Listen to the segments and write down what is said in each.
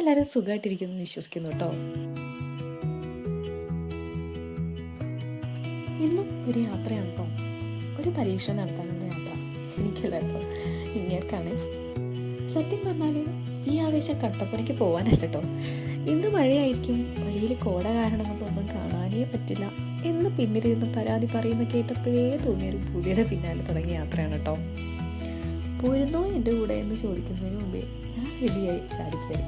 എല്ലാവരും സുഖമായിട്ടിരിക്കുന്നു വിശ്വസിക്കുന്നു കേട്ടോ. ഇന്നും ഒരു യാത്രയാണ് കേട്ടോ. ഒരു പരീക്ഷ നടത്താനുള്ള യാത്ര. എനിക്കല്ല കേട്ടോ, ഇങ്ങേർക്കാണ്. സത്യം പറഞ്ഞാൽ ഈ ആവേശം കട്ടപ്പനയ്ക്ക് പോകാനല്ല കേട്ടോ. ഇന്ന് മഴയായിരിക്കും, വഴിയിൽ കോട കാരണം കൊണ്ടൊന്നും കാണാനേ പറ്റില്ല എന്ന് പിന്നിലിരുന്ന് പരാതി പറയുന്ന കേട്ടപ്പോഴേ തോന്നിയൊരു പുതിയുടെ പിന്നാലെ തുടങ്ങിയ യാത്രയാണ് കേട്ടോ. പോരുന്നോ എൻ്റെ കൂടെ എന്ന് ചോദിക്കുന്നതിന് മുമ്പേ ഞാൻ റെഡിയായി ചാടിക്കയറി.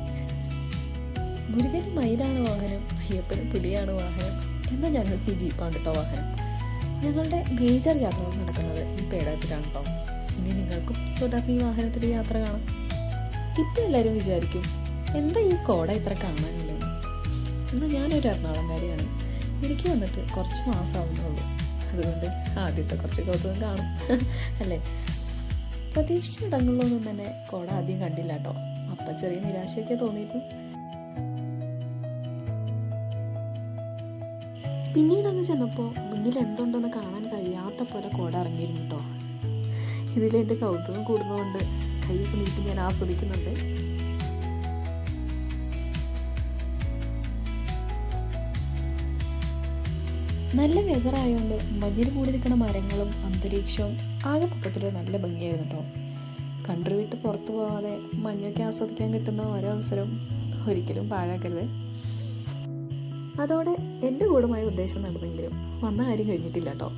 മുരുകന് മയിലാണ് വാഹനം, അയ്യപ്പനും പുലിയാണ് വാഹനം, എന്നാൽ ഞങ്ങൾക്ക് ഈ ജീപ്പാണ് കേട്ടോ വാഹനം. ഞങ്ങളുടെ മേജർ യാത്രകൾ നടക്കുന്നത് ഈ പേടകത്തിലാണ് കേട്ടോ. ഇനി നിങ്ങൾക്കും തുടർന്ന് ഈ വാഹനത്തിൽ യാത്ര കാണാം. ഇപ്പം എല്ലാവരും വിചാരിക്കും എന്താ ഈ കോട ഇത്ര കാണാനുള്ളതെന്ന്. എന്നാൽ ഞാനൊരു എറണാകുളംകാരിയാണ്. എനിക്ക് വന്നിട്ട് കുറച്ച് മാസമാവുന്നുള്ളൂ. അതുകൊണ്ട് ആദ്യത്തെ കുറച്ച് കൗതുകം കാണും അല്ലേ. പ്രതീക്ഷിച്ച ഇടങ്ങളിലൊന്നും തന്നെ കോട ആദ്യം കണ്ടില്ല കേട്ടോ. അപ്പം ചെറിയ നിരാശയൊക്കെ തോന്നിയിട്ടു. പിന്നീട് അങ്ങ് ചെന്നപ്പോൾ മുന്നിൽ എന്തുണ്ടെന്ന് കാണാൻ കഴിയാത്ത പോലെ കോട ഇറങ്ങിയിരുന്നു കേട്ടോ. ഇതിലെൻ്റെ കൗതുകം കൂടുന്നതുകൊണ്ട് കൈയൊക്കെ നീട്ടി ഞാൻ ആസ്വദിക്കുന്നുണ്ട്. നല്ല വെതറായതുകൊണ്ട് മഞ്ഞിൽ മൂടി നിൽക്കുന്ന മരങ്ങളും അന്തരീക്ഷവും ആകെ മൊത്തത്തിൽ നല്ല ഭംഗിയായിരുന്നു കേട്ടോ. കൺട്രി വിട്ട് പുറത്തു പോകാതെ മഞ്ഞൊക്കെ ആസ്വദിക്കാൻ കിട്ടുന്ന ഓരോ അവസരം ഒരിക്കലും പാഴാക്കരുത്. അതോടെ എൻ്റെ കൂടുമായ ഉദ്ദേശം നടന്നെങ്കിലും വന്ന കാര്യം കഴിഞ്ഞിട്ടില്ല കേട്ടോ.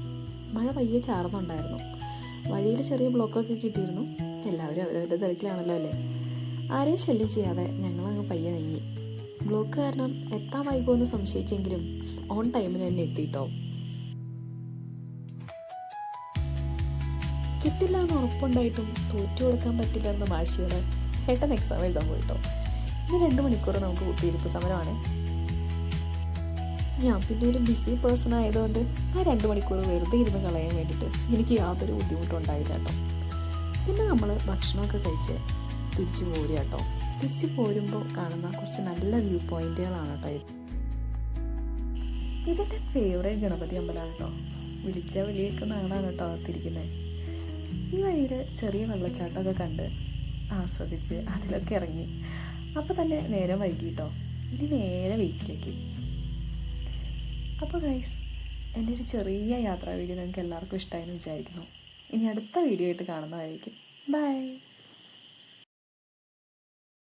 മഴ പയ്യെ ചാർന്നുണ്ടായിരുന്നു. വഴിയിൽ ചെറിയ ബ്ലോക്കൊക്കെ കിട്ടിയിരുന്നു. എല്ലാവരും അവരവരുടെ തിരക്കിലാണല്ലോ അല്ലേ. ആരെയും ശല്യം ചെയ്യാതെ ഞങ്ങളങ്ങ് പയ്യെ നീങ്ങി. ബ്ലോക്ക് കാരണം എത്താൻ വൈകുമെന്ന് സംശയിച്ചെങ്കിലും ഓൺ ടൈമിന് തന്നെ എത്തിയിട്ടോ. കിട്ടില്ല എന്ന് ഉറപ്പുണ്ടായിട്ടും തോറ്റു കൊടുക്കാൻ പറ്റില്ലെന്ന വാശിയോടെ ഏട്ടൻ എക്സാം എഴുതാൻ പോയിട്ടോ. ഇനി 2 മണിക്കൂർ നമുക്ക് കുത്തിയിരിപ്പ് സമരമാണ്. ഞാൻ പിന്നെ ഒരു ബിസി പേഴ്സൺ ആയതുകൊണ്ട് ആ 2 മണിക്കൂർ വെറുതെ ഇരുന്ന് കളയാൻ വേണ്ടിയിട്ട് എനിക്ക് യാതൊരു ബുദ്ധിമുട്ടും ഉണ്ടായില്ല കേട്ടോ. പിന്നെ നമ്മൾ ഭക്ഷണമൊക്കെ കഴിച്ച് തിരിച്ചു പോരുക കേട്ടോ. തിരിച്ചു പോരുമ്പോൾ കാണുന്ന കുറച്ച് നല്ല വ്യൂ പോയിന്റുകളാണ് കേട്ടോ ഇത്. ഇതെൻ്റെ ഫേവറേറ്റ് ഗണപതി അമ്പലമാണ് കേട്ടോ. വിളിച്ച വിളിയേക്കുന്ന ആളാണ് കേട്ടോ അകത്തിരിക്കുന്നത്. ഈ വഴിയിൽ ചെറിയ വെള്ളച്ചാട്ടമൊക്കെ കണ്ട് ആസ്വദിച്ച് അതിലൊക്കെ ഇറങ്ങി. അപ്പോൾ തന്നെ നേരം വൈകി കേട്ടോ. ഇനി നേരെ വീട്ടിലേക്ക്. അപ്പോൾ ഗൈസ്, എൻ്റെ ഒരു ചെറിയ യാത്രാ വീഡിയോ നിങ്ങൾക്ക് എല്ലാവർക്കും ഇഷ്ടമായെന്ന് വിചാരിക്കുന്നു. ഇനി അടുത്ത വീഡിയോ ആയിട്ട് കാണുന്നതായിരിക്കും. ബൈ.